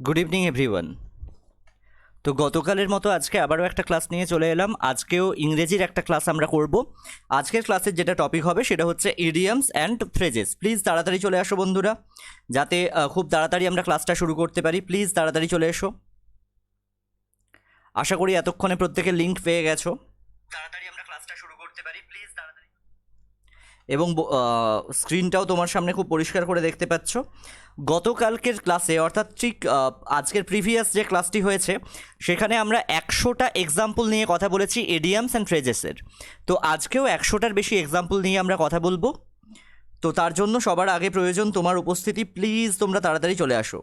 Good evening everyone. তো গতকালের মতো আজকে আবারও একটা ক্লাস নিয়ে চলে এলাম। আজকেও ইংরেজির একটা ক্লাস আমরা করব। আজকের ক্লাসের যেটা টপিক হবে সেটা হচ্ছে ইডিয়ামস অ্যান্ড ফ্রেজেস। প্লিজ তাড়াতাড়ি চলে আসো বন্ধুরা, যাতে খুব তাড়াতাড়ি আমরা ক্লাসটা শুরু করতে পারি। প্লিজ তাড়াতাড়ি চলে এসো। আশা করি এতক্ষণে প্রত্যেকের লিঙ্ক পেয়ে গেছো। তাড়াতাড়ি আমরা ক্লাসটা শুরু করতে পারি, প্লিজ তাড়াতাড়ি। এবং স্ক্রিনটাও তোমার সামনে খুব পরিষ্কার করে দেখতে পাচ্ছ। গতকালকের ক্লাসে অর্থাৎ ঠিক আজকের প্রিভিয়াস যে ক্লাসটি হয়েছে সেখানে আমরা 100টা এক্সাম্পল নিয়ে কথা বলেছি ইডিয়ামস অ্যান্ড ফ্রেজেসের। তো আজকেও 100টার বেশি এক্সাম্পল নিয়ে আমরা কথা বলবো। তো তার জন্য সবার আগে প্রয়োজন তোমার উপস্থিতি। প্লিজ তোমরা তাড়াতাড়ি চলে আসো।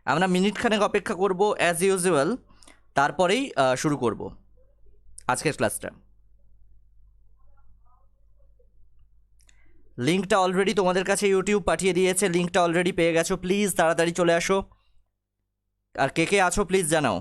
আমরা মিনিটখানেক অপেক্ষা করব অ্যাজ ইউজুয়াল, তারপরেই শুরু করব আজকের ক্লাসটা। লিঙ্কটা অলরেডি তোমাদের কাছে ইউটিউব পাঠিয়ে দিয়েছে, লিঙ্কটা অলরেডি পেয়ে গেছো। প্লিজ তাড়াতাড়ি চলে আসো। আর কে কে আছো প্লিজ জানাও।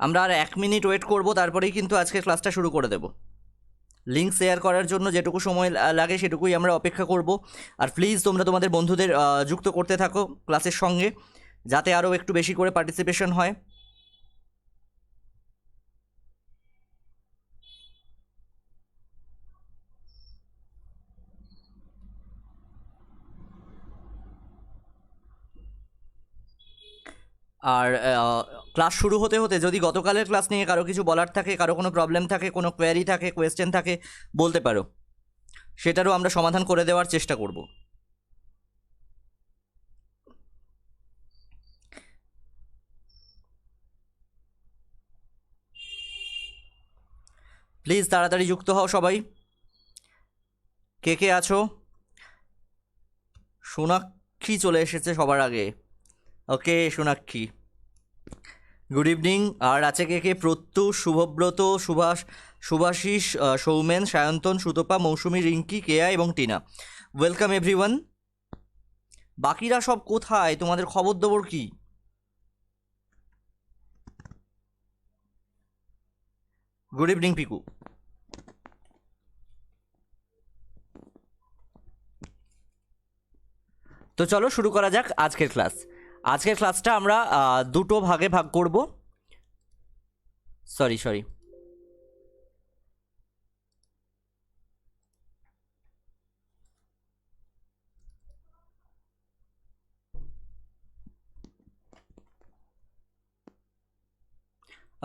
আমরা আর 1 মিনিট ওয়েট করব, তারপরেই কিন্তু আজকের ক্লাসটা শুরু করে দেব। লিঙ্ক শেয়ার করার জন্য যেটুকু সময় লাগে সেটুকুই আমরা অপেক্ষা করব। আর প্লিজ তোমরা তোমাদের বন্ধুদের যুক্ত করতে থাকো ক্লাসের সঙ্গে, যাতে আরও একটু বেশি করে পার্টিসিপেশন হয়। আর ক্লাস শুরু হতে হতে যদি গতকালের ক্লাস নিয়ে কারো কিছু বলার থাকে, কারো কোনো প্রবলেম থাকে, কোনো কোয়ারি থাকে, কোয়েশ্চেন থাকে, বলতে পারো। সেটারও আমরা সমাধান করে দেওয়ার চেষ্টা করব। প্লিজ তাড়াতাড়ি যুক্ত হও সবাই। কে কে আছো? সোনাক্ষী চলে এসেছে সবার আগে। ওকে সোনাক্ষী, গুড ইভিনিং। আর আছে কে কে? প্রত্যুষ, শুভব্রত, শুভাশিস, সৌমেন, সায়ন্তন, সুতপা, মৌসুমী, রিঙ্কি, কেয়া এবং টিনা। Welcome everyone. বাকিরা সব কোথায়? তোমাদের খবর দেবর কি? Good evening Piku. তো চলো শুরু করা যাক আজকের ক্লাস। আজকের ক্লাসটা আমরা দুটো ভাগে ভাগ করব। Sorry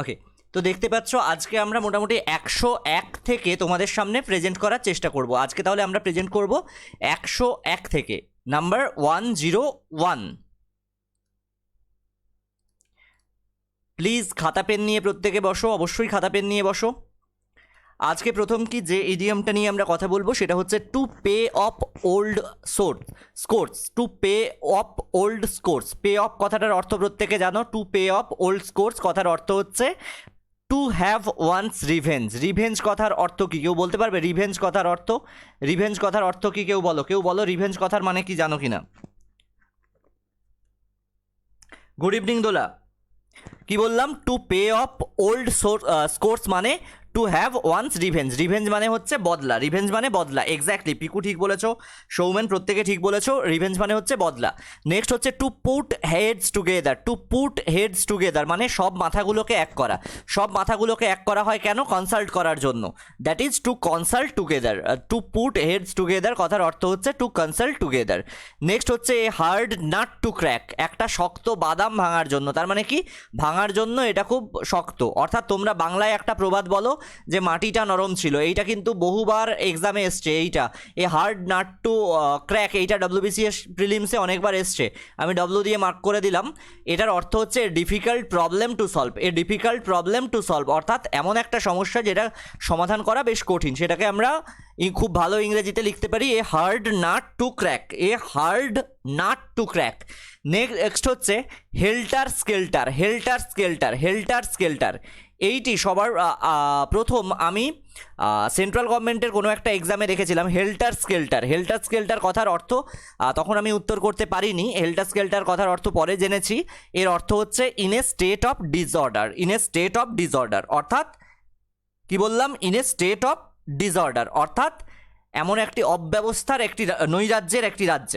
okay. তো দেখতে পাচ্ছ আজকে আমরা মোটামুটি 101 থেকে তোমাদের সামনে প্রেজেন্ট করার চেষ্টা করব। আজকে তাহলে আমরা প্রেজেন্ট করব 101 থেকে, নাম্বার 101। প্লিজ খাতা পেন নিয়ে প্রত্যেকে বসো, অবশ্যই খাতা পেন নিয়ে বসো। আজকে প্রথম কি যে ইডিয়ামটা নিয়ে আমরা কথা বলবো সেটা হচ্ছে to pay off old scores. To pay off old scores. Pay off কথাটার অর্থ প্রত্যেকে জানো। To pay off old scores কথার অর্থ হচ্ছে to have one's revenge. Revenge কথার অর্থ কি কেউ বলতে পারবে? রিভেঞ্জ কথার অর্থ, রিভেঞ্জ কথার অর্থ কি কেউ বলো, কেউ বলো রিভেঞ্জ কথার মানে কি জানো কিনা? Good evening Dola. কি বললাম? To pay off old scores মানে to have one's revenge. Revenge মানে হচ্ছে বদলা, রিভেঞ্জ মানে বদলা। এক্স্যাক্টলি, পিকু ঠিক বলেছো, সৌমেন প্রত্যেকে ঠিক বলেছো, রিভেঞ্জ মানে হচ্ছে বদলা। নেক্সট হচ্ছে to put heads together. To put heads together মানে সব মাথাগুলোকে এক করা। সব মাথাগুলোকে এক করা হয় কেন? কনসাল্ট করার জন্য। That is to consult together. To put heads together কথার অর্থ হচ্ছে টু কনসাল্ট টুগেদার। নেক্সট হচ্ছে a hard nut to crack. একটা শক্ত বাদাম ভাঙার জন্য। তার মানে কি? ভাঙার জন্য এটা খুব শক্ত। অর্থাৎ তোমরা বাংলায় একটা প্রবাদ বলো যে মাটিটা নরম ছিল, এইটা কিন্তু বহুবার এক্সামে এসছে। এইটা এ হার্ড নাট টু ক্র্যাক, এইটা ডব্লিউবিসিএস প্রিলিমসে অনেকবার এসছে। আমি ডব্লিউ দিয়ে মার্ক করে দিলাম। এটার অর্থ হচ্ছে difficult problem to solve. A difficult problem to solve অর্থাৎ এমন একটা সমস্যা যেটা সমাধান করা বেশ কঠিন, সেটাকে আমরা খুব ভালো ইংরেজিতে লিখতে পারি a hard nut to crack. A hard nut to crack. Next হচ্ছে হেল্টার স্কেল্টার। হেল্টার স্কেল্টার, হেল্টার স্কেল্টার এইটি সবার প্রথম আমি সেন্ট্রাল গভর্নমেন্টের কোনো একটা এক্সামে রেখেছিলাম হেল্টার স্কেল্টার। হেল্টার স্কেল্টার কথার অর্থ তখন আমি উত্তর করতে পারিনি। হেল্টার স্কেল্টার কথার অর্থ পরে জেনেছি। এর অর্থ হচ্ছে in a state of disorder. In a state of disorder অর্থাৎ কি বললাম? In a state of disorder অর্থাৎ এমন একটি অব্যবস্থার, একটি নৈরাজ্যের একটি রাজ্য।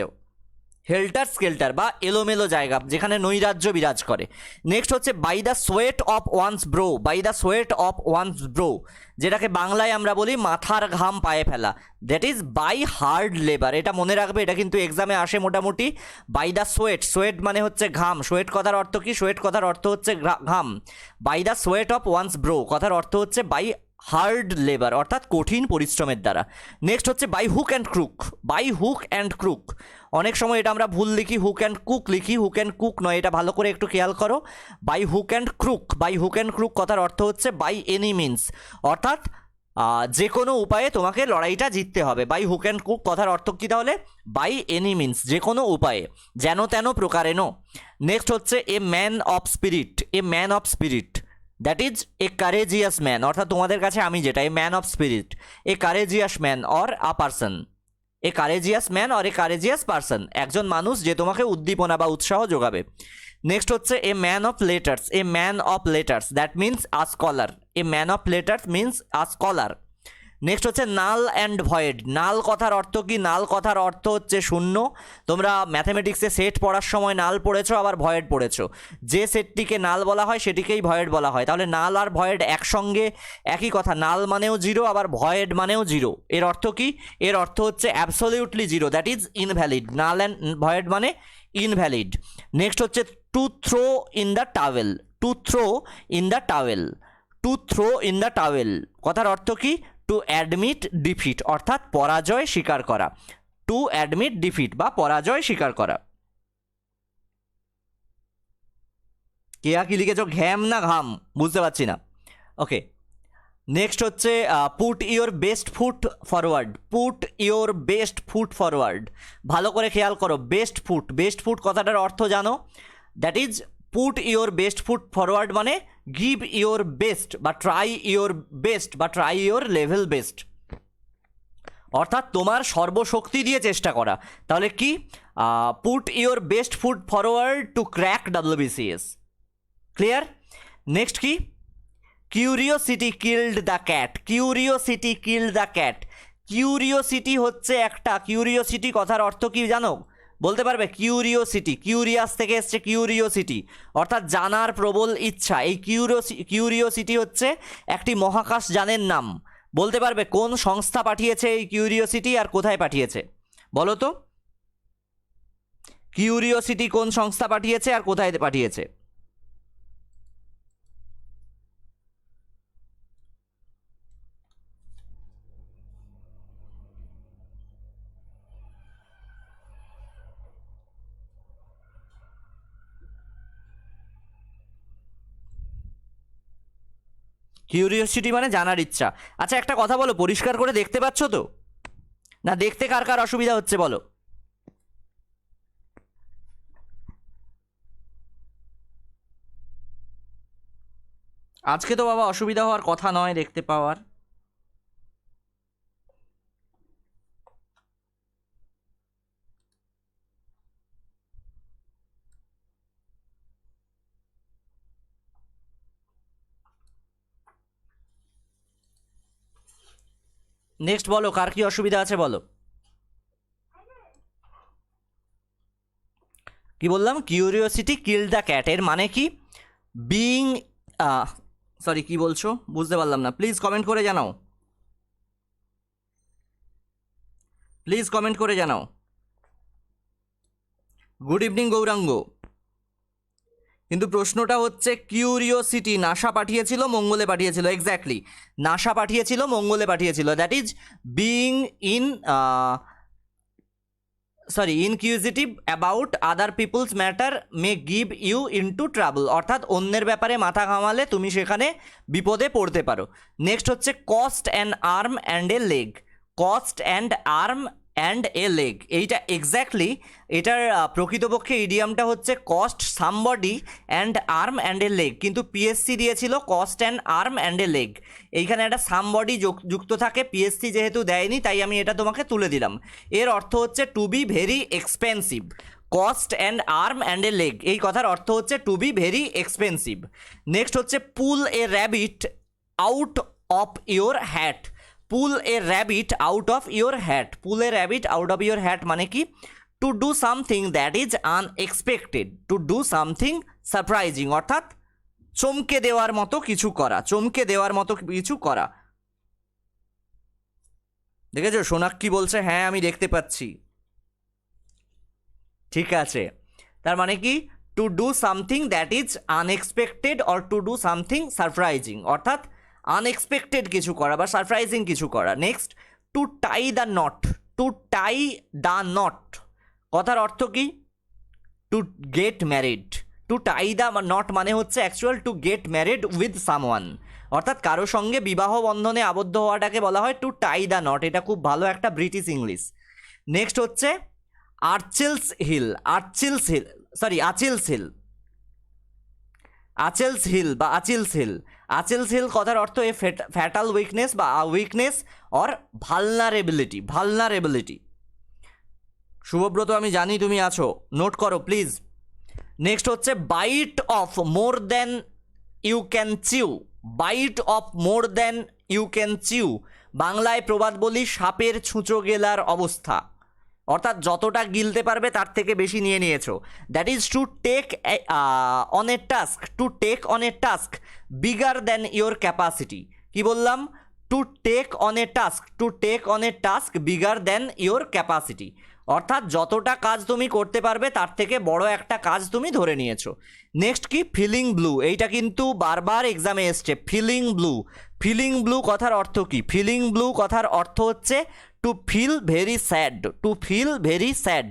হেল্টার স্কেল্টার বা এলোমেলো জায়গা যেখানে নৈরাজ্য বিরাজ করে। নেক্সট হচ্ছে by the sweat of one's brow. By the sweat of one's brow, যেটাকে বাংলায় আমরা বলি মাথার ঘাম পায়ে ফেলা, that is by hard labour. এটা মনে রাখবে, এটা কিন্তু এক্সামে আসে মোটামুটি। বাই দ্য সোয়েট, সোয়েট মানে হচ্ছে ঘাম। সোয়েট কথার অর্থ কি? সোয়েট কথার অর্থ হচ্ছে ঘাম। By the sweat of one's brow কথার অর্থ হচ্ছে বাই হার্ড লেবার অর্থাৎ কঠিন পরিশ্রমের দ্বারা। নেক্সট হচ্ছে by hook and crook. By hook and crook, অনেক সময় এটা আমরা ভুল লিখি, হুক অ্যান্ড কুক লিখি, হুক অ্যান্ড কুক নয়, এটা ভালো করে একটু খেয়াল করো। By hook and crook, by hook and crook কথার অর্থ হচ্ছে বাই এনি মিনস অর্থাৎ যে কোনো উপায়ে তোমাকে লড়াইটা জিততে হবে। বাই হুক অ্যান্ড কুক কথার অর্থ কী তাহলে? বাই এনি মিনস, যে কোনো উপায়ে, যেন তেন প্রকারেণ। নেক্সট হচ্ছে a man of spirit. A man of spirit, that is a courageous man অর্থাৎ তোমাদের কাছে আমি যেটা, a man of spirit, A courageous man or a person. A courageous man or a courageous person, একজন মানুষ যে তোমাকে উদ্দীপনা বা উৎসাহ যোগাবে। নেক্সট হচ্ছে a man of letters. A man of letters, that means a scholar. A man of letters means a scholar. Next হচ্ছে নাল অ্যান্ড ভয়েড। নাল কথার অর্থ কি? নাল কথার অর্থ হচ্ছে শূন্য। তোমরা ম্যাথামেটিক্সে সেট পড়ার সময় নাল পড়েছো, আবার ভয়েড পড়েছো। যে সেটটিকে নাল বলা হয় সেটিকেই ভয়েড বলা হয়। তাহলে নাল আর ভয়েড একসঙ্গে একই কথা। নাল মানেও জিরো, আবার ভয়েড মানেও জিরো। এর অর্থ কি? এর অর্থ হচ্ছে absolutely zero, that is invalid. Null and void মানে ইনভ্যালিড। নেক্সট হচ্ছে to throw in the towel. To throw in the towel. To throw in the towel কথার অর্থ কি? টু অ্যাডমিট ডিফিট অর্থাৎ পরাজয় স্বীকার করা। টু অ্যাডমিট ডিফিট বা পরাজয় স্বীকার করা। কেয়া কি লিখেছো? ঘ্যাম না ঘাম? বুঝতে পারছি না। ওকে, নেক্সট হচ্ছে put your best foot forward. Put your best foot forward, ভালো করে খেয়াল করো। বেস্ট ফুট, বেস্ট ফুট কথাটার অর্থ জানো? That is put your best foot forward মানে গিভ ইওর বেস্ট বা ট্রাই ইওর বেস্ট বা ট্রাই ইওর লেভেল বেস্ট অর্থাৎ তোমার সর্বশক্তি দিয়ে চেষ্টা করা। তাহলে কি? Put your best foot forward to crack WBCS। Clear? Next কি? Curiosity killed the cat. Curiosity killed the cat. Curiosity হচ্ছে একটা, কিউরিওসিটি কথার অর্থ কি জানো? বলতে পারবে? কিউরিওসিটি, কিউরিয়াস থেকে এসছে কিউরিওসিটি অর্থাৎ জানার প্রবল ইচ্ছা। এই কিউরিওসিটি হচ্ছে একটি মহাকাশ যানের নাম। বলতে পারবে কোন সংস্থা পাঠিয়েছে এই কিউরিওসিটি আর কোথায় পাঠিয়েছে? বলো তো, কিউরিওসিটি কোন সংস্থা পাঠিয়েছে আর কোথায় পাঠিয়েছে? কিউরিওসিটি মানে জানার ইচ্ছা। আচ্ছা একটা কথা বলো, পরিষ্কার করে দেখতে পাচ্ছ তো? না দেখতে কার কার অসুবিধা হচ্ছে বলো? আজকে তো বাবা অসুবিধা হওয়ার কথা নয় দেখতে পাওয়ার। নেক্সট বলো, কার কি অসুবিধা আছে বলো? কি বললাম? কিউরিওসিটি কিল দ্য ক্যাট এর মানে কি? বিইং, সরি কি বলছো বুঝতে পারলাম না, প্লিজ কমেন্ট করে জানাও। প্লিজ কমেন্ট করে জানাও। Good evening Gauranga. কিন্তু প্রশ্নটা হচ্ছে কিউরিওসিটি নাসা পাঠিয়েছিল, মঙ্গলে পাঠিয়েছিল। এক্স্যাক্টলি, নাসা পাঠিয়েছিল, মঙ্গলে পাঠিয়েছিল। That is being in inquisitive about other people's matter may give you into trouble অর্থাৎ অন্যের ব্যাপারে মাথা ঘামালে তুমি সেখানে বিপদে পড়তে পারো। নেক্সট হচ্ছে cost an arm and a leg. Cost and arm and a leg, এইটা এক্স্যাক্টলি এটার প্রকৃতপক্ষে ইডিয়ামটা হচ্ছে cost somebody and arm and a leg, কিন্তু পিএসসি দিয়েছিল cost and arm and a leg, এইখানে একটা সামবডি যুক্ত থাকে, পিএসসি যেহেতু দেয়নি তাই আমি এটা তোমাকে তুলে দিলাম। এর অর্থ হচ্ছে to be very expensive, cost and arm and a leg, এই কথার অর্থ হচ্ছে to be very expensive. Next হচ্ছে pull a rabbit out of your hat, pull a rabbit out of your hat, pull a rabbit out of your hat মানে কি? To do something that is unexpected, to do something surprising, অর্থাৎ চমকে দেওয়ার মতো কিছু করা, চমকে দেওয়ার মতো কিছু করা। দেখেছো সোনাক্ষী বলছে হ্যাঁ আমি দেখতে পাচ্ছি, ঠিক আছে। তার মানে কি? To do something that is unexpected or to do something surprising, অর্থাৎ আনএক্সপেক্টেড কিছু করা বা সারপ্রাইজিং কিছু করা। Next, to tie the knot, to tie the knot কথার অর্থ কি? To get married, to tie the knot মানে হচ্ছে actual to get married with someone, অর্থাৎ কারো সঙ্গে বিবাহ বন্ধনে আবদ্ধ হওয়াটাকে বলা হয় টু টাই দ্য নট, এটা খুব ভালো একটা ব্রিটিশ ইংলিশ। নেক্সট হচ্ছে Achilles heel, Achilles heel sorry Achilles heel, Achilles heel বা আচিলস হিল, আচিলস হিল কথার অর্থ এ ফ্যাটাল উইকনেস বা weakness or vulnerability, vulnerability. Subhabrata আমি জানি তুমি আছো, নোট করো প্লিজ। নেক্সট হচ্ছে bite off more than you can chew, bite off more than you can chew, বাংলায় প্রবাদ বলি সাপের ছুঁচো গেলার অবস্থা, অর্থাৎ যতটা গিলতে পারবে তার থেকে বেশি নিয়ে নিয়েছো। That is to take on a task, to take on a task bigger than your capacity. কি বললাম? To take on a task, to take on a task bigger than your capacity, অর্থাৎ যতটা কাজ তুমি করতে পারবে তার থেকে বড় একটা কাজ তুমি ধরে নিয়েছো। নেক্সট কি? ফিলিং ব্লু, এইটা কিন্তু বারবার এক্সামে এসছে, ফিলিং ব্লু, ফিলিং ব্লু কথার অর্থ কি? ফিলিং ব্লু কথার অর্থ হচ্ছে to feel very sad, to feel very sad,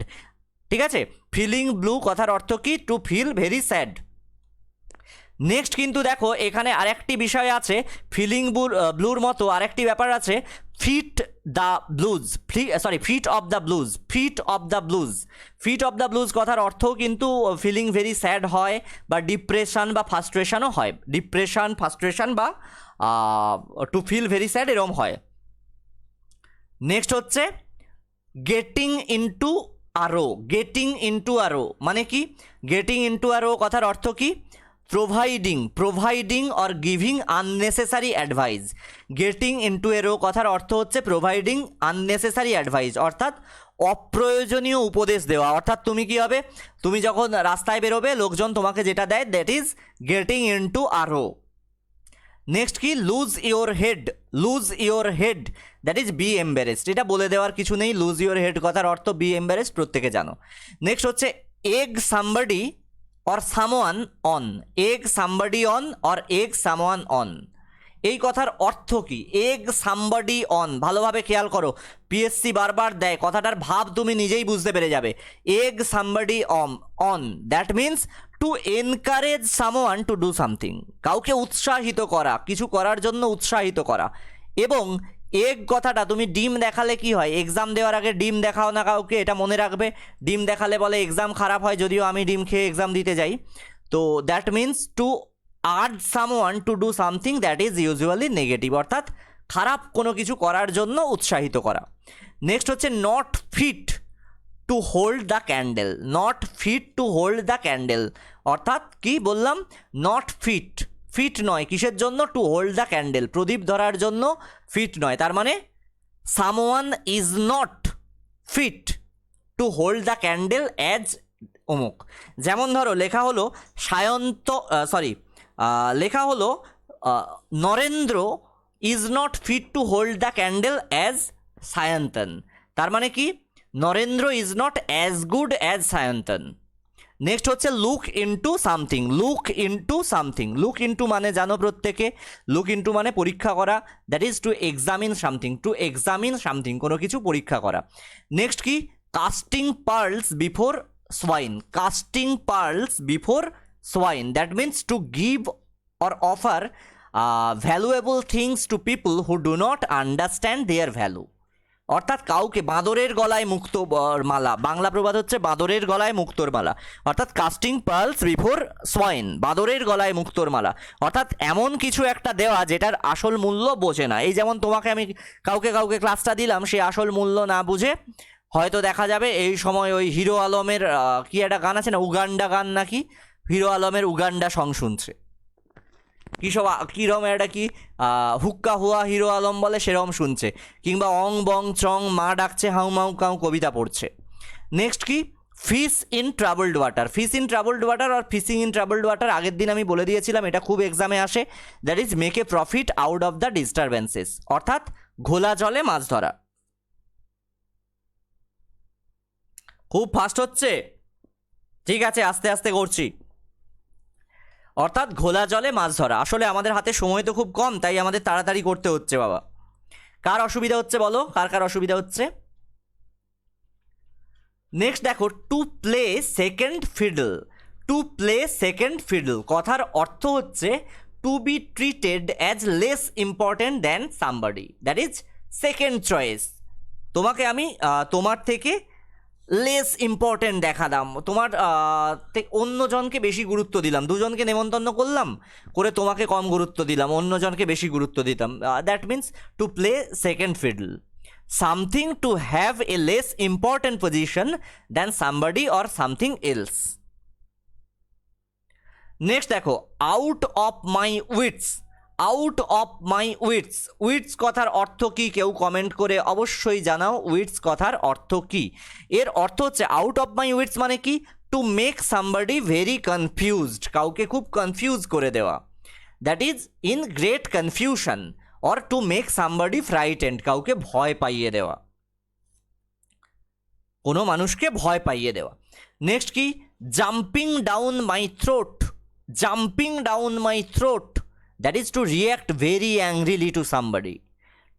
ঠিক আছে। ফিলিং ব্লু কথার অর্থ কি? To feel very sad. Next কিন্তু দেখো এখানে আরেকটি বিষয় আছে, ফিলিং ব্লুর মতো আরেকটি ব্যাপার আছে, fit the blues, fit of the blues, fit of the blues, fit of the blues কথার অর্থও কিন্তু ফিলিং ভেরি স্যাড হয় বা ডিপ্রেশন বা ফার্স্ট্রেশনও হয়, ডিপ্রেশন ফার্স্ট্রেশন বা টু ফিল ভেরি স্যাড এরম হয়। নেক্সট হচ্ছে getting into arrow, getting into arrow মানে কি? গেটিং ইনটু আরো কথার অর্থ কি? Providing, providing or giving unnecessary advice, getting into arrow কথার অর্থ হচ্ছে প্রোভাইডিং আননেসেসারি অ্যাডভাইস, অর্থাৎ অপ্রয়োজনীয় উপদেশ দেওয়া। অর্থাৎ তুমি কি হবে? তুমি যখন রাস্তায় বেরোবে লোকজন তোমাকে যেটা দেয় দ্যাট ইজ গেটিং ইনটু আরো। নেক্সট কি? Lose your head, lose your head that is be embarrassed, এটা বলে দেওয়ার কিছু নেই, লুজ ইওর হেড কথার অর্থ বি এম্বারেসড, প্রত্যেকে জানো। নেক্সট হচ্ছে egg somebody or someone on, egg somebody on or egg someone on, এই কথার অর্থ কি? এগ সামবডি অন, ভালোভাবে খেয়াল করো, পিএসসি বারবার দেয়, কথাটার ভাব তুমি নিজেই বুঝতে পেরে যাবে। Egg somebody on that means to encourage someone to do something, কাউকে উৎসাহিত করা, কিছু করার জন্য উৎসাহিত করা। এবং এগ কথাটা তুমি ডিম দেখালে কি হয়? এক্সাম দেওয়ার আগে ডিম দেখাও না কাউকে, এটা মনে রাখবে, ডিম দেখালে বলে এক্সাম খারাপ হয়, যদিও আমি ডিম খেয়ে এক্সাম দিতে যাই। তো that means two urge someone to do something that is usually negative, অর্থাৎ খারাপ কোনো কিছু করার জন্য উৎসাহিত করা। নেক্সট হচ্ছে not fit to hold the candle, not fit to hold the candle, অর্থাৎ কি বললাম? নট ফিট, ফিট নয় কিসের জন্য? টু হোল্ড দ্য ক্যান্ডেল, প্রদীপ ধরার জন্য ফিট নয়। তার মানে someone is not fit to hold the candle as অমুক। যেমন ধরো লেখা হলো লেখা হলো Narendra is not fit to hold the candle as Sayantan, তার মানে কি? Narendra is not as good as Sayantan. Next হচ্ছে look into something, look into something, look into মানে জানো প্রত্যেকে, লুক ইনটু মানে পরীক্ষা করা, that is two examine something, two examine something কোনো কিছু পরীক্ষা করা। নেক্সট কি? Casting pearls before swine, casting pearls before swine that means to give or offer valuable things to people who do not understand their value, অর্থাৎ কাউকে, বাঁদরের গলায় মুক্ত মালা, বাংলা প্রবাদ হচ্ছে বাঁদরের গলায় মুক্তোর মালা, অর্থাৎ কাস্টিং পার্লস বিফোর সোয়াইন, বাঁদরের গলায় মুক্তোর মালা, অর্থাৎ এমন কিছু একটা দেওয়া যেটার আসল মূল্য বোঝে না। এই যেমন তোমাকে আমি কাউকে ক্লাসটা দিলাম, সে আসল মূল্য না বুঝে হয়তো দেখা যাবে এই সময় ওই হিরো আলমের কি একটা গান আছে না, উগান্ডা গান নাকি, হিরো আলমের উগান্ডা সং শুনছে, কী সব কীরম একটা কি হুক্কা হুয়া হিরো আলম বলে সেরকম শুনছে, কিংবা অং বং চং মা ডাকছে হাউ মাউ কাউ কবিতা পড়ছে। নেক্সট কি, fish in troubled water. Fish in troubled water আর ফিশিং ইন ট্রাবলড ওয়াটার আগের দিন আমি বলে দিয়েছিলাম, এটা খুব এক্সামে আসে। That is make a profit out of the disturbances, অর্থাৎ ঘোলা জলে মাছ ধরা। খুব ফাস্ট হচ্ছে, ঠিক আছে আস্তে আস্তে করছি। অর্থাৎ ঘোলা জলে মাছ ধরা। আসলে আমাদের হাতে সময় তো খুব কম, তাই আমাদের তাড়াতাড়ি করতে হচ্ছে বাবা। কার অসুবিধা হচ্ছে বলো, কার অসুবিধা হচ্ছে? নেক্সট দেখো, to play second fiddle. To play second fiddle কথার অর্থ হচ্ছে to be treated as less important than somebody, that is second choice. তোমাকে আমি তোমার থেকে লেস ইম্পর্টেন্ট দেখালাম, তোমার অন্যজনকে বেশি গুরুত্ব দিলাম, দুজনকে নেমন্তন্ন করলাম করে তোমাকে কম গুরুত্ব দিলাম, অন্যজনকে বেশি গুরুত্ব দিতাম। That means to play second fiddle, something to have a less important position than somebody or something else. Next দেখো, out of my wits. Out of my wits, wits কথার অর্থ কি কেউ কমেন্ট করে অবশ্যই জানাও, উইটস কথার অর্থ কি? এর অর্থ হচ্ছে আউট অফ মাই উইটস মানে কি, to make somebody very confused, কাউকে খুব কনফিউজ করে দেওয়া। That is in great confusion, or to make somebody frightened, কাউকে ভয় পাইয়ে দেওয়া, কোনো মানুষকে ভয় পাইয়ে দেওয়া। নেক্সট কি, jumping down my throat. Jumping down my throat, that is to react very angrily to somebody,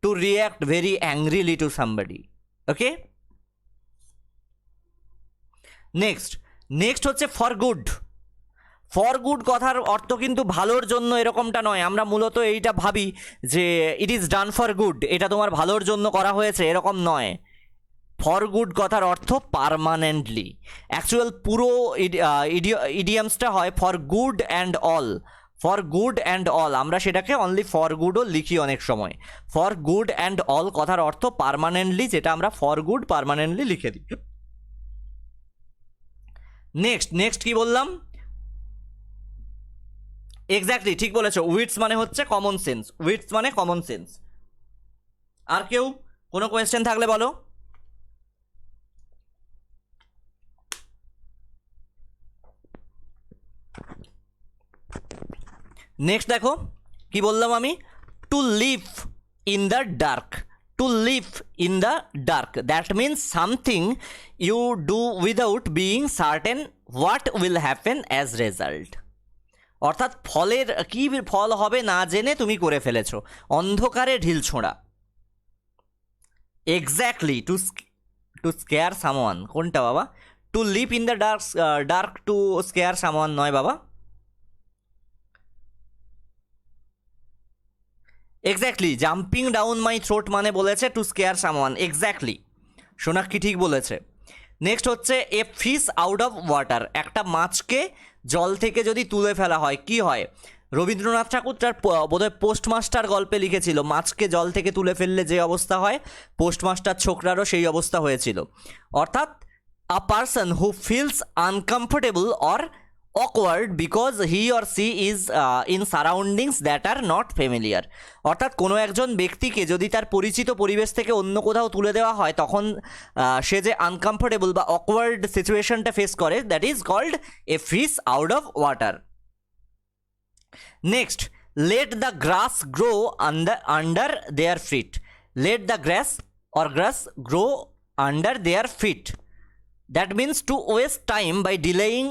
to react very angrily to somebody. Okay, next হচ্ছে for good. for good কথার অর্থ কিন্তু ভালোর জন্য এরকমটা নয়, আমরা মূলত এইটা ভাবি যে it is done for good, এটা তোমার ভালোর জন্য করা হয়েছে, এরকম নয়। ফর গুড কথার অর্থ পার্মানেন্টলি। অ্যাকচুয়াল পুরো ইডিয়ামসটা হয় for good and all, for good and all, আমরা সেটাকে অনলি ফর গুডও লিখি অনেক সময়। ফর গুড অ্যান্ড অল কথার অর্থ পার্মানেন্টলি, যেটা আমরা ফর গুড পার্মানেন্টলি লিখে দিই। নেক্সট কি বললাম? এক্স্যাক্টলি ঠিক বলেছো, উইটস মানে হচ্ছে কমন সেন্স, উইটস মানে কমন সেন্স। আর কেউ কোনো কোয়েশ্চেন থাকলে বলো। নেক্সট দেখো কি বললাম আমি, to live in the dark. To live in the dark, that means something you do without being certain what will happen as result, অর্থাৎ ফলের কি ফল হবে না জেনে তুমি করে ফেলেছো, অন্ধকারে ঢিল ছোঁড়া। এক্স্যাক্টলি, টু স্কেয়ার সামওয়ান, কোনটা বাবা? To live in the dark to scare someone নয় বাবা। Exactly, jumping down my throat মানে বলেছে to scare someone, exactly Sonakshi ঠিক বলেছে। নেক্সট হচ্ছে a fish out of water, একটা মাছকে জল থেকে যদি তুলে ফেলা হয় কি হয়? রবীন্দ্রনাথ ঠাকুর তার বোধহয় পোস্টমাস্টার গল্পে লিখেছিল, মাছকে জল থেকে তুলে ফেললে যে অবস্থা হয়, পোস্টমাস্টার ছোকরারও সেই অবস্থা হয়েছিল। অর্থাৎ a person who feels uncomfortable or awkward because he or she is in surroundings that are not familiar, অর্থাৎ কোনো একজন ব্যক্তিকে যদি তার পরিচিত পরিবেশ থেকে অন্য কোথাও তুলে দেওয়া হয় তখন সে যে আনকমফোর্টেবল বা অকওয়ার্ড সিচুয়েশনটা ফেস করে, that is called a fish out of water. Next, let the grass grow under their feet. Let the grass grow under their feet, that means to waste time by delaying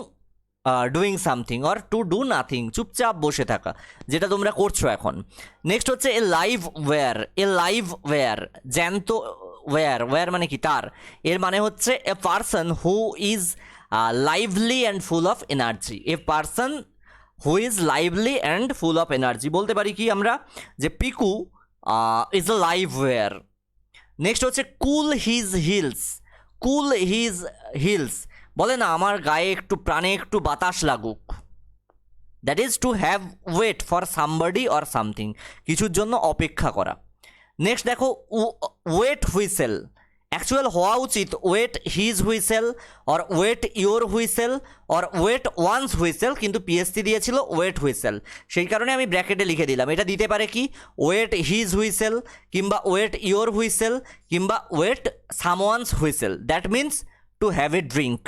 doing something or to do nothing, চুপচাপ বসে থাকা, যেটা তোমরা করছো এখন। Next হচ্ছে a live wire. A live wire, জ্যান্ত wire, wire মানে কি তার, এর মানে হচ্ছে a person who is lively and full of energy. A person who is lively and full of energy, বলতে পারি কি আমরা যে Piku is a live wire, next হচ্ছে cool his heels. Cool his heels বলে না আমার গায়ে একটু প্রাণে একটু বাতাস লাগুক, that is to have wait for somebody or something, কিছুর জন্য অপেক্ষা করা। নেক্সট দেখো ওয়েট হুইসেল, অ্যাকচুয়াল হওয়া উচিত wet his whistle or wet your whistle or wet one's whistle, কিন্তু পিএসসি দিয়েছিল ওয়েট হুইসেল, সেই কারণে আমি ব্র্যাকেটে লিখে দিলাম। এটা দিতে পারে কি ওয়েট হিজ হুইসেল, কিংবা ওয়েট ইয়োর হুইসেল, কিংবা wet someone's whistle. That means to have a drink,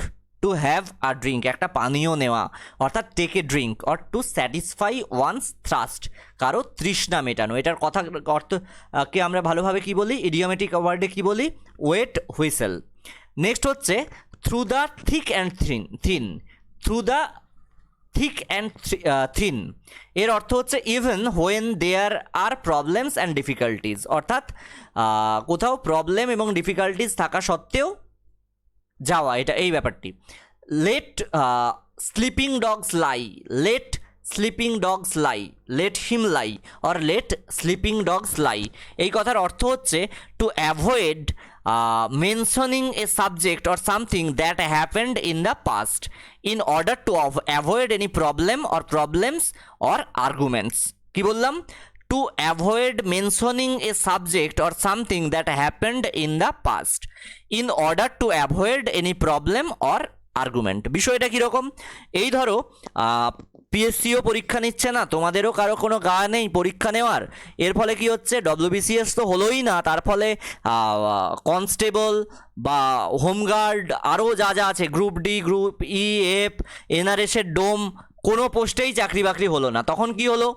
to have a drink, একটা পানীয় নেওয়া, অর্থাৎ take a drink, or to satisfy one's thrust, কারো তৃষ্ণা মেটানো। এটার কথা অর্থকে আমরা ভালোভাবে কি বলি, ইডিওমেটিক ওয়ার্ডে কি বলি, ওয়েট হুইসেল। নেক্সট হচ্ছে through the thick and thin, through the thick and thin, এর অর্থ হচ্ছে even when there are problems and difficulties, অর্থাৎ কোথাও প্রবলেম এবং ডিফিকাল্টিজ থাকা সত্ত্বেও যাওয়া, এটা এই ব্যাপারটি। Late sleeping dogs lie, late sleeping dogs lie, let him lie or late sleeping dogs লাই, এই কথার অর্থ হচ্ছে to avoid mentioning A subject or something that happened in the passed in order to avoid any problem or problems or arguments. কি বললাম, to avoid mentioning a subject or something that happened in the past in order to avoid any problem or argument। বিষয়টা কীরকম, এই ধরো পিএসসিও পরীক্ষা নিচ্ছে না, তোমাদেরও কারো কোনো গা নেই পরীক্ষা নেওয়ার, এর ফলে কি হচ্ছে ডব্লিউবিসিএস তো হলোই না, তার ফলে কনস্টেবল বা হোমগার্ড আরও যা যা আছে, group D, group E, F, এনআরএসের ডোম, কোনো পোস্টেই চাকরি বাকরি হলো না। তখন কি হলো,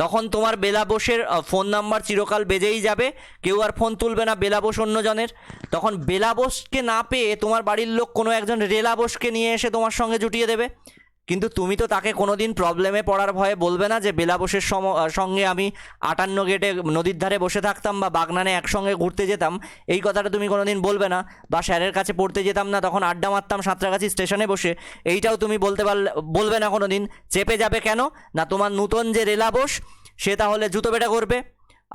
তখন তোমার বেলাবোসের ফোন নাম্বার চিরকাল বেজেই যাবে, কেউ আর ফোন তুলবে না বেলাবোস অন্যজনের। তখন বেলাবোসকে না পেয়ে তোমার বাড়ির লোক কোনো একজন রেলাবোসকে নিয়ে এসে তোমার সঙ্গে জুটিয়ে দেবে, কিন্তু তুমি তো তাকে কোনো দিন প্রবলেমে পড়ার ভয়ে বলবে না যে বেলাবোসের সঙ্গে আমি 58 গেটে নদীর ধারে বসে থাকতাম বা বাগনানে একসঙ্গে ঘুরতে যেতাম, এই কথাটা তুমি কোনো দিন বলবে না। বা স্যারের কাছে পড়তে যেতাম না, তখন আড্ডা মারতাম সাঁতরাগাছি স্টেশনে বসে, এইটাও তুমি বলবে না কোনো দিন। চেপে যাবে কেন না, তোমার নূতন যে রেলাবোস সে তাহলে জুতো বেটা করবে,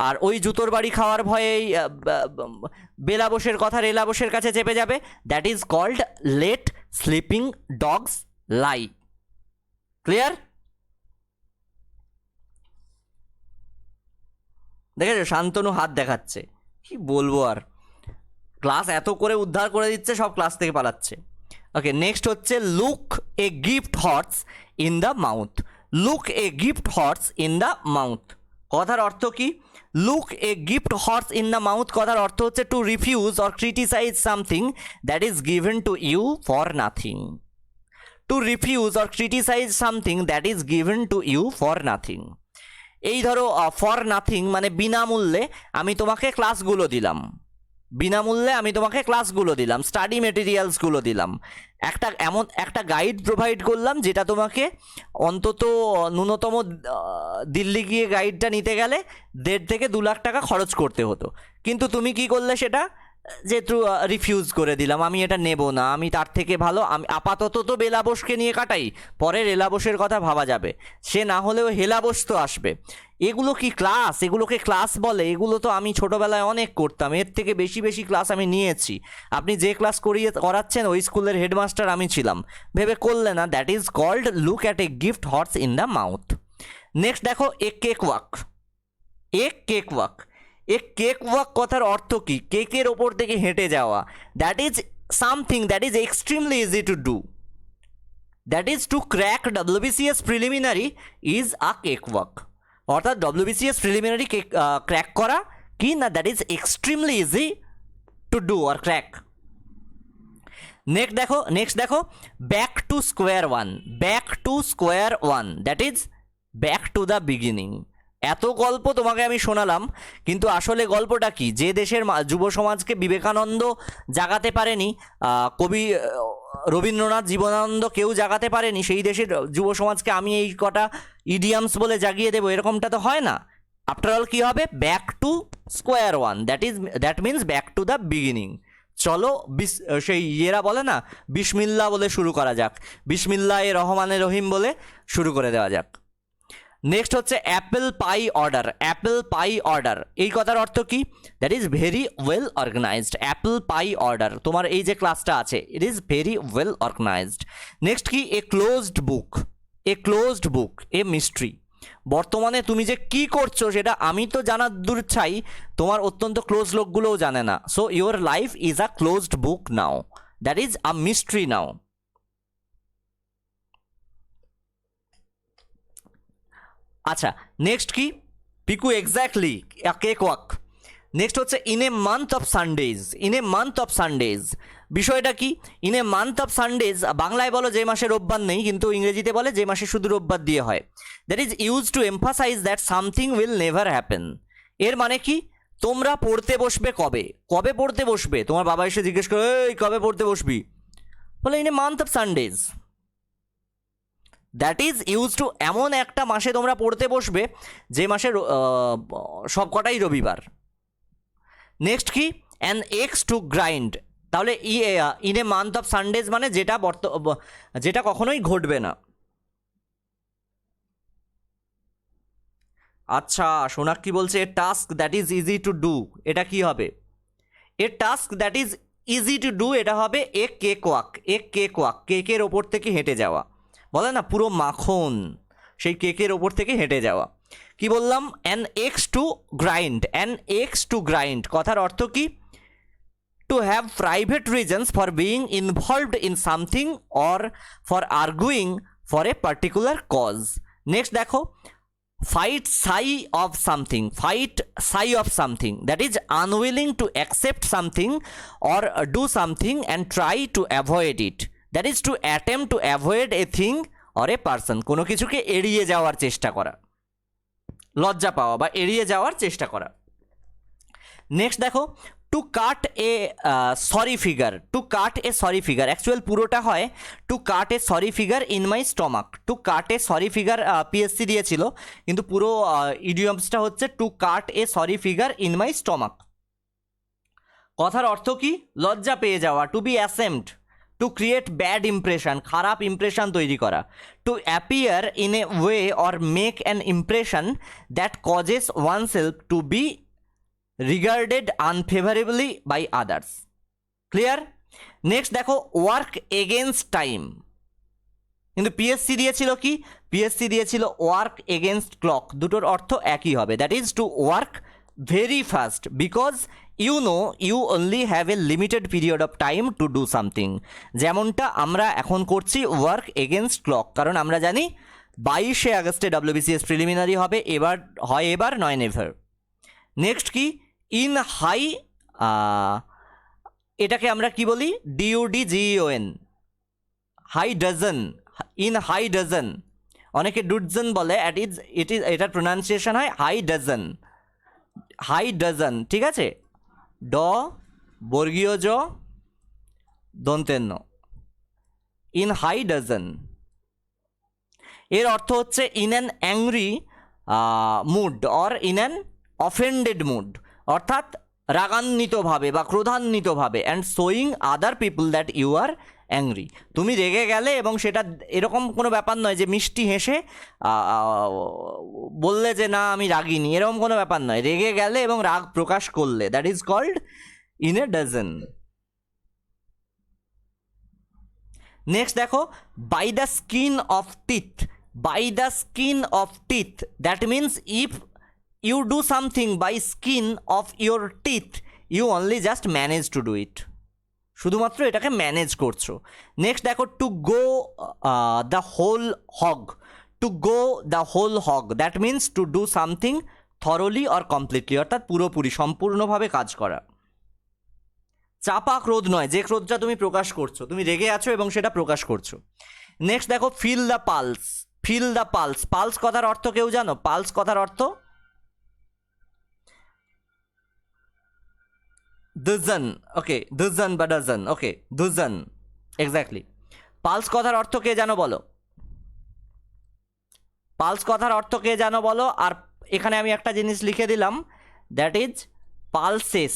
আর ওই জুতোর বাড়ি খাওয়ার ভয়েই বেলাবোসের কথা রেলাবোসের কাছে চেপে যাবে। That is called let sleeping dogs lie. Clear? দেখেছো শান্তনু হাত দেখাচ্ছে, কি বলবো আর, ক্লাস এত করে উদ্ধার করে দিচ্ছে, সব ক্লাস থেকে পালাচ্ছে। ওকে, নেক্সট হচ্ছে look a gift horse in the mouth. Look a gift horse in the mouth কথার অর্থ কি? Look a gift horse in the mouth কথার অর্থ হচ্ছে to refuse or criticize something that is given to you for nothing. To refuse or criticize something that is given to you for nothing. এই ধরো for nothing মানে বিনামূল্যে আমি তোমাকে ক্লাসগুলো দিলাম, বিনামূল্যে আমি তোমাকে ক্লাসগুলো দিলাম, স্টাডি মেটেরিয়ালসগুলো দিলাম, এমন একটা গাইড প্রোভাইড করলাম যেটা তোমাকে অন্তত ন্যূনতম দিল্লি গিয়ে গাইডটা নিতে গেলে 1.5 থেকে 2 লাখ টাকা খরচ করতে হতো, কিন্তু তুমি কি করলে সেটা যেহেতু রিফিউজ করে দিলাম, আমি এটা নেব না, আমি তার থেকে ভালো আমি আপাতত তো বেলাবোসকে নিয়ে কাটাই, পরে রেলাবোসের কথা ভাবা যাবে, সে না হলেও হেলাবোস তো আসবে। এগুলো কি ক্লাস? এগুলোকে ক্লাস বলে? এগুলো তো আমি ছোটোবেলায় অনেক করতাম, এর থেকে বেশি বেশি ক্লাস আমি নিয়েছি। আপনি যে ক্লাস করাচ্ছেন ওই স্কুলের হেডমাস্টার আমি ছিলাম ভেবে করলে না, that is called look at a gift horse in the mouth. Next দেখো a cake walk. A cake walk, a cake walk কথার অর্থ কি? কেকের ওপর থেকে হেঁটে যাওয়া। That is something that is extremely easy to do, that is to crack WBCS preliminary is a cake walk. অর্থাৎ WBCS প্রিলিমিনারি ক্র্যাক করা কি না, that is extremely easy to do or crack. Next দেখো back to square one. Back to square one that is back to the beginning. এত গল্প তোমাকে আমি শোনালাম, কিন্তু আসলে গল্পটা কি? যে দেশের যুব সমাজকে বিবেকানন্দ জাগাতে পারেনি, কবি রবীন্দ্রনাথ জীবনানন্দ কেউ জাগাতে পারেনি, সেই দেশের যুব সমাজকে আমি এই কটা ইডিয়ামস বলে জাগিয়ে দেবো, এরকমটা তো হয় না। আফটার অল কী হবে? Back to square one, that means back to the beginning. চলো সেই ইয়েরা বলে না বিসমিল্লা বলে শুরু করা যাক, বিসমিল্লাহ এ রহমানে রহিম বলে শুরু করে দেওয়া যাক। নেক্সট হচ্ছে apple pie order, apple pie order এই কথার অর্থ কি? That is very well organised. Apple pie order, তোমার এই যে ক্লাসটা আছে, it is very well organised. Next কি? A closed book, a closed book, a mystery. বর্তমানে তুমি যে কি করছো সেটা আমি তো জানার দূর চাই, তোমার অত্যন্ত ক্লোজ লোকগুলোও জানে না। So your life is a closed book now, that is a mystery now. আচ্ছা, নেক্সট কি? Piku exactly, cake walk. Next হচ্ছে in a month of Sundays, in a month of Sundays. বিষয়টা কি? In a month of Sundays, বাংলায় বলো যে মাসে রোববার নেই, কিন্তু ইংরেজিতে বলে যে মাসে শুধু রোববার দিয়ে হয়। That is use to emphasize that something will never happen. এর মানে কি? তোমরা পড়তে বসবে কবে? কবে পড়তে বসবে? তোমার বাবা এসে জিজ্ঞেস করে, এই কবে পড়তে বসবি? বলে in a month of Sundays. That is use two এমন একটা মাসে তোমরা পড়তে বসবে যে মাসে সব কটাই রবিবার। নেক্সট কি? An axe to grind. তাহলে in a month of Sundays মানে যেটা কখনোই ঘটবে না। আচ্ছা, সোনাক কি বলছে? A task that is easy to do, এটা কি হবে? A task that is easy to do, এটা হবে a cake walk. A cake walk, কেকের ওপর থেকে হেঁটে যাওয়া, বলে না পুরো মাখন, সেই কেকের ওপর থেকে হেঁটে যাওয়া। কি বললাম? An axe to grind, an axe to grind কথার অর্থ কি? To have private reasons for being involved in something or for arguing for a particular cause. Next দেখো, fight sigh of something, fight sigh of something, that is unwilling to accept something or do something and try to avoid it, that is to attempt to avoid a thing or a person, কোনো কিছুকে এড়িয়ে যাওয়ার চেষ্টা করা, লজ্জা পাওয়া বা এড়িয়ে যাওয়ার চেষ্টা করা। নেক্সট দেখো, to cut a sorry figure, to cut a sorry figure, actual পুরোটা হয় to cut a sorry figure in my stomach. To cut a sorry figure PSC দিয়েছিল, কিন্তু পুরো ইডিয়মসটা হচ্ছে to cut a sorry figure in my stomach. কথার অর্থ কি? লজ্জা পেয়ে যাওয়া। To be ashamed, to create bad impression, খারাপ ইমপ্রেশন তৈরি করা। To appear in a way or make an impression that causes oneself to be regarded unfavourably by others. Clear? Next দেখো, ওয়ার্ক এগেনস্ট টাইম, কিন্তু PSC দিয়েছিল কি? PSC দিয়েছিল work against clock, দুটোর অর্থ একই হবে। That is to work very fast because you know you only have a limited period of time to do something. যেমনটা আমরা এখন করছি ওয়ার্ক এগেনস্ট ক্লক, কারণ আমরা জানি 22শে আগস্টে WBCS প্রিলিমিনারি হবে, এবার নয় নেভার। নেক্সট কি? ইন হাই, এটাকে আমরা কি বলি? DUDGEON, high dudgeon, in high dudgeon, অনেকে ডুডজন বলে, এটার প্রোনাউন্সিয়েশন হয় হাই ডজন, হাই ডজন, ঠিক আছে? ড বর্গীয় জ দন্তেন্য, ইন হাই ডজন। এর অর্থ হচ্ছে in an angry mood or in an offended mood, অর্থাৎ রাগান্বিতভাবে বা ক্রোধান্বিতভাবে, and showing other people that you are angry. তুমি রেগে গেলে এবং সেটা এরকম কোনো ব্যাপার নয় যে মিষ্টি হেসে বললে যে না আমি রাগিনি, এরকম কোনো ব্যাপার নয়। রেগে গেলে এবং রাগ প্রকাশ করলে, that is called in a dudgeon. Next দেখো, by the skin of teeth, by the skin of teeth, that means if you do something by skin of your teeth, you only just manage to do it, শুধুমাত্র এটাকে manage করছো। Next দেখো, to go the whole hog, to go the whole hog, that means to do something thoroughly or completely, অর্থাৎ পুরোপুরি সম্পূর্ণভাবে কাজ করা। চাপা ক্রোধ নয়, যে ক্রোধটা তুমি প্রকাশ করছো, তুমি রেগে আছো এবং সেটা প্রকাশ করছো। নেক্সট দেখো, feel the pulse, feel the pulse, pulse কথার অর্থ কেউ জানো? পালস কথার অর্থ dozen, okay, dozen বা dozen, okay, dozen, exactly. Pulse কথার অর্থ কে জানো বলো? পালস কথার অর্থ কে জানো বলো? আর এখানে আমি একটা জিনিস লিখে দিলাম, দ্যাট ইজ পালসেস।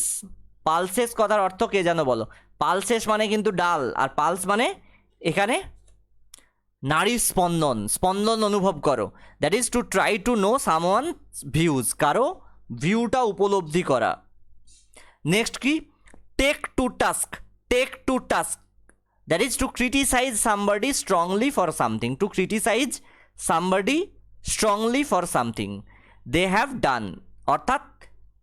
পালসেস কথার অর্থ কে জানো বলো? পালসেস মানে কিন্তু ডাল, আর পালস মানে এখানে নারীর স্পন্দন, স্পন্দন অনুভব করো, that is to try to know someone views, কারো ভিউটা উপলব্ধি করা। নেক্সট কি, take to task, take to task, that is to criticize somebody strongly for something, to criticize somebody strongly for something they have done, অর্থাৎ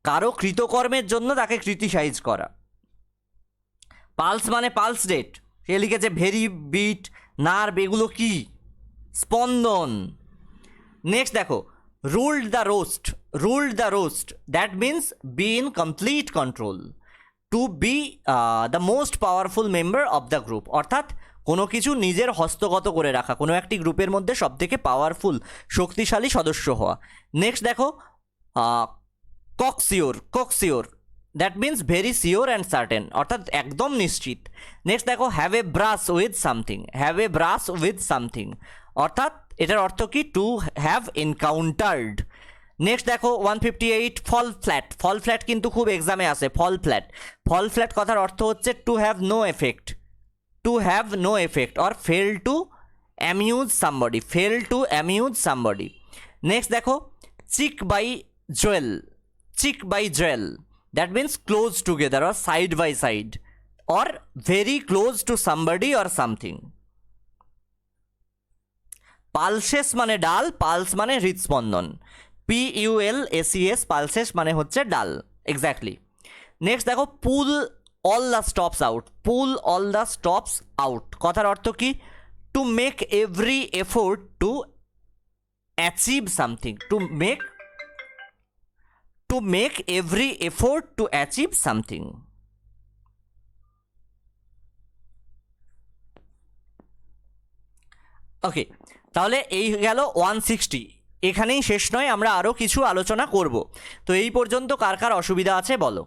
কারো কৃতকর্মের জন্য তাকে ক্রিটিসাইজ করা। পালস মানে পালস রেট, সে লিখেছে ভেরি, বিট, নার্ভ, এগুলো কি, স্পন্দন। নেক্সট দেখো, ruled the roost, ruled the roost, that means be in complete control, to be the most powerful member of the group, অর্থাৎ কোনো কিছু নিজের হস্তগত করে রাখা, কোনো একটি গ্রুপের মধ্যে সবথেকে পাওয়ারফুল শক্তিশালী সদস্য হওয়া। নেক্সট দেখো, cocksure, cocksure, that means very sure and certain, অর্থাৎ একদম নিশ্চিত। নেক্সট দেখো, have a brush with something, have a brush with something, অর্থাৎ এটার অর্থ কি, টু হ্যাভ এনকাউন্টার্ড। নেক্সট দেখো 158, ফল ফ্ল্যাট, ফল ফ্ল্যাট কিন্তু খুব এক্সামে আসে, ফল ফ্ল্যাট, ফল ফ্ল্যাট কথার অর্থ হচ্ছে to have no effect, to have no effect, or fail to amuse somebody, fail to amuse somebody. Next দেখো, cheek by jowl, cheek by jowl, that means close together or side by side or very close to somebody or something. Pulses মানে ডাল, pulse মানে হৃদস্পন্দন, PULSES, pulses মানে হচ্ছে ডাল, exactly. Next দেখো, pull all the stops out, pull all the stops out কথার অর্থ কি, to make every effort to achieve something, to make every effort to achieve something. Okay, তাহলে এই গেল 160, এখানেই শেষ নয়, আমরা আরও কিছু আলোচনা করব। তো এই পর্যন্ত কার কার অসুবিধা আছে বলো।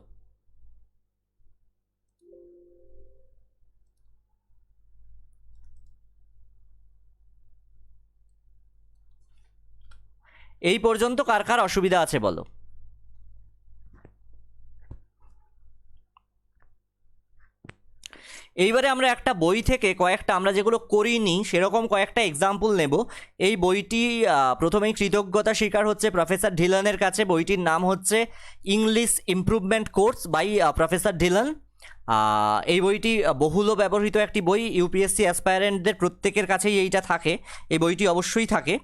এই পর্যন্ত কার কার অসুবিধা আছে বলো। এইবারে আমরা একটা বই থেকে কয়েকটা, আমরা যেগুলো করিনি সেরকম কয়েকটা এক্সাম্পল নেব। এই বইটি প্রথমেই কৃতজ্ঞতা স্বীকার হচ্ছে প্রফেসর ঢিলানের কাছে, বইটির নাম হচ্ছে English improvement course by professor Dhillon. এই বইটি বহুল ব্যবহৃত একটি বই, ইউপিএসসি অ্যাসপায়ারেন্টদের প্রত্যেকের কাছেই এইটা থাকে, এই বইটি অবশ্যই থাকে।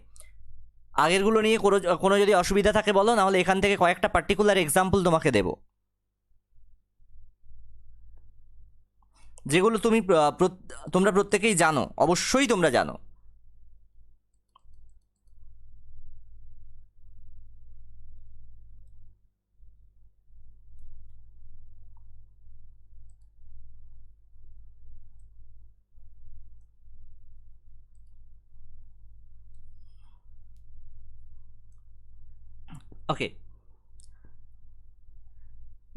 আগেরগুলো নিয়ে কোনো যদি অসুবিধা থাকে বলো, নাহলে এখান থেকে কয়েকটা পার্টিকুলার এক্সাম্পল তোমাকে দেবো, যেগুলো তোমরা প্রত্যেকেই জানো, অবশ্যই তোমরা জানো। ওকে,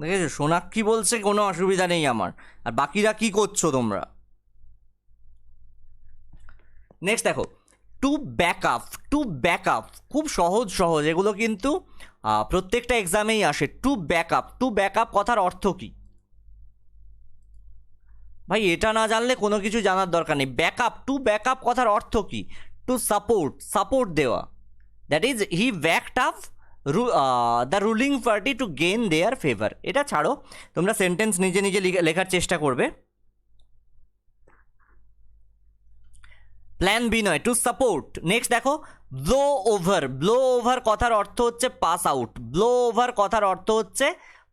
দেখেছো সোনাক্ষী বলছে কোনো অসুবিধা নেই আমার, আর বাকিরা কি করছো তোমরা। নেক্সট দেখো, two back up, to back up, খুব সহজ সহজ এগুলো, কিন্তু প্রত্যেকটা এক্সামেই আসে। Two back up, to back up কথার অর্থ কি ভাই, এটা না জানলে কোনো কিছু জানার দরকার নেই। Back up, to back up কথার অর্থ কি, টু সাপোর্ট, সাপোর্ট দেওয়া, that is he backed up the ruling party to gain their favour. এটা ছাড়ো, তোমরা সেন্টেন্স নিজে নিজে লেখার চেষ্টা করবে। প্ল্যান বি নয়, টু সাপোর্ট। নেক্সট দেখো, ব্লো ওভার, ব্লো ওভার কথার অর্থ হচ্ছে পাস আউট, ব্লো ওভার কথার অর্থ হচ্ছে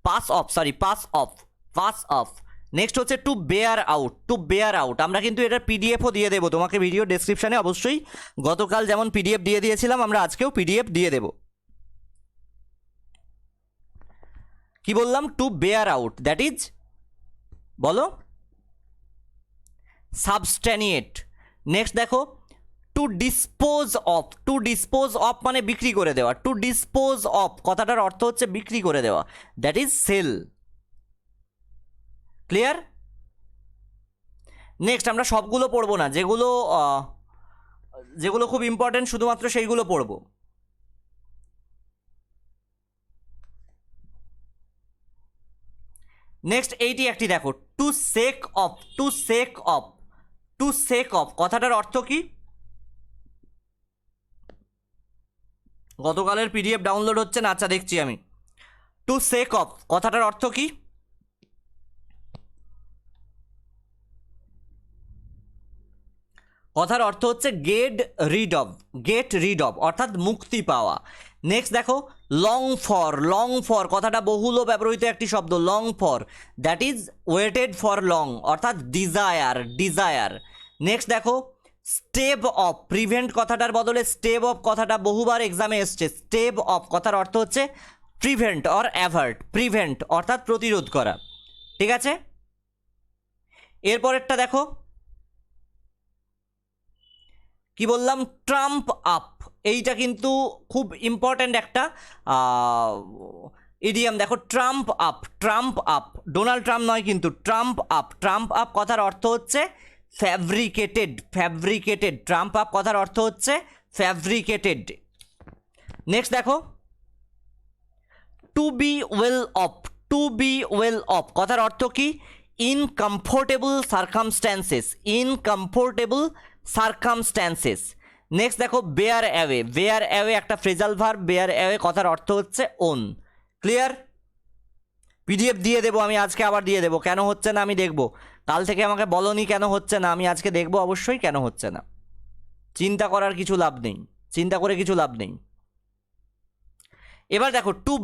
pass off, sorry pass off, pass off. Next হচ্ছে to bear out, to bear out, আমরা কিন্তু এটার পিডিএফও দিয়ে দেবো তোমাকে ভিডিও ডেসক্রিপশানে, অবশ্যই গতকাল যেমন পিডিএফ দিয়ে দিয়েছিলাম, আমরা আজকেও পিডিএফ দিয়ে দেবো। কি বললাম, to bear out, that is বলো সাবস্ট্যানিয়েট। নেক্সট দেখো, to dispose of, to dispose of মানে বিক্রি করে দেওয়া, টু ডিসপোজ অফ কথাটার অর্থ হচ্ছে বিক্রি করে দেওয়া, that is sell. Clear? Next আমরা সবগুলো পড়বো না, যেগুলো যেগুলো খুব ইম্পর্টেন্ট শুধুমাত্র সেইগুলো পড়বো। নেক্সট এইটি একটি দেখো, to shake off, to shake off, to shake off কথাটার অর্থ কি, গতকালের পিডিএফ ডাউনলোড হচ্ছে না, আচ্ছা দেখছি আমি। টু সেক অফ কথাটার অর্থ কি? কথার অর্থ হচ্ছে গেট রিড অফ অর্থাৎ মুক্তি পাওয়া। নেক্সট দেখো লং ফর কথাটা বহুল ব্যবহৃত একটি শব্দ, long for, that is waited for long অর্থাৎ ডিজায়ার। নেক্সট দেখো স্টেভ অফ, প্রিভেন্ট কথাটার বদলে স্টেভ অফ কথাটা বহুবার এক্সামে এসছে। স্টেভ অফ কথার অর্থ হচ্ছে প্রিভেন্ট অর অ্যাভার্ট, প্রিভেন্ট অর্থাৎ প্রতিরোধ করা, ঠিক আছে। এরপরেরটা দেখো কি বললাম, ট্রাম্প আপ, এইটা কিন্তু খুব ইম্পর্ট্যান্ট একটা ইডিয়াম। দেখো ট্রাম্প আপ, ডোনাল্ড ট্রাম্প নয় কিন্তু, ট্রাম্প আপ কথার অর্থ হচ্ছে ফ্যাব্রিকেটেড, ট্রাম্প আপ কথার অর্থ হচ্ছে ফ্যাব্রিকেটেড। নেক্সট দেখো টু বি ওয়েল অফ কথার অর্থ কি? ইনকমফোর্টেবল সারকামস্ট্যান্সেস। নেক্সট দেখো বেয়ার অ্যাওয়ে একটা ফ্রেজাল ভার্ব, বেয়ার অ্যাওয়ে কথার অর্থ হচ্ছে ওন। ক্লিয়ার? পিডিএফ দিয়ে দেবো আমি আজকে, আবার দিয়ে দেবো। কেন হচ্ছে না আমি দেখবো, কাল থেকে আমাকে বলনি কেন হচ্ছে না, আমি আজকে দেখবো অবশ্যই কেন হচ্ছে না। চিন্তা করে কিছু লাভ নেই। এবার দেখো টু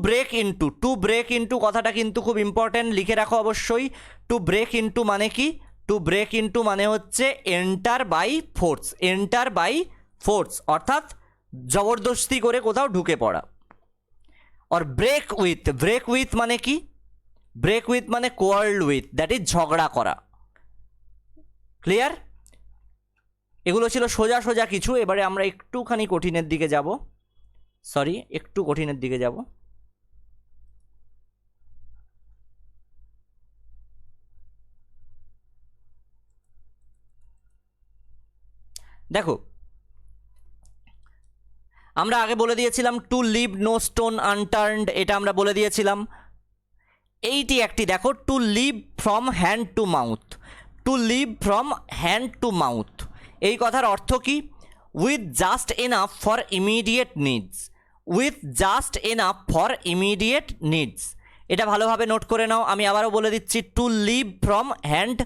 ব্রেক ইনটু কথাটা কিন্তু খুব ইম্পর্ট্যান্ট, লিখে রাখো অবশ্যই। টু ব্রেক ইনটু মানে কি? টু ব্রেক ইনটু মানে হচ্ছে এন্টার বাই ফোর্স অর্থাৎ জবরদস্তি করে কোথাও ঢুকে পড়া। আর ব্রেক উইথ মানে কি? ব্রেক উইথ মানে কোয়ার্ল উইথ, দ্যাট ইজ ঝগড়া করা। ক্লিয়ার? এগুলো ছিল সোজা কিছু। এবারে আমরা একটুখানি কঠিনের দিকে যাব, একটু কঠিনের দিকে যাব। দেখো আমরা আগে বলে দিয়েছিলাম to leave no stone unturned, এটা আমরা বলে দিয়েছিলাম। এইটি একটি দেখো to live from hand to mouth, এই কথার অর্থ কি? With just enough for immediate needs, এটা ভালোভাবে নোট করে নাও। আমি আবারও বলে দিচ্ছি, to live from hand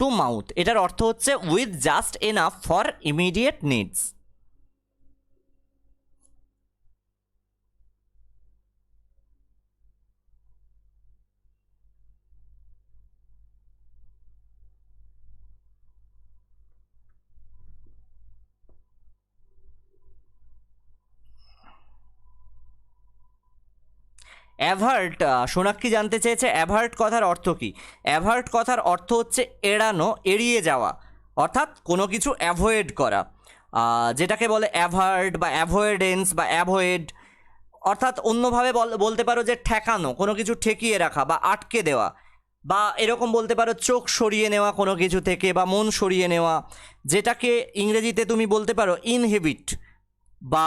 to mouth, এটার অর্থ হচ্ছে with just enough for immediate needs. Avert, Sonakshi জানতে চেয়েছে অ্যাভার্ট কথার অর্থ কি? অ্যাভার্ট কথার অর্থ হচ্ছে এড়ানো, এড়িয়ে যাওয়া, অর্থাৎ কোনো কিছু অ্যাভয়েড করা, যেটাকে বলে অ্যাভার্ট বা অ্যাভয়েডেন্স বা অ্যাভয়েড। অর্থাৎ অন্যভাবে বলতে পারো যে ঠেকানো, কোনো কিছু ঠেকিয়ে রাখা বা আটকে দেওয়া, বা এরকম বলতে পারো চোখ সরিয়ে নেওয়া কোনো কিছু থেকে, বা মন সরিয়ে নেওয়া, যেটাকে ইংরেজিতে তুমি বলতে পারো ইনহিবিট বা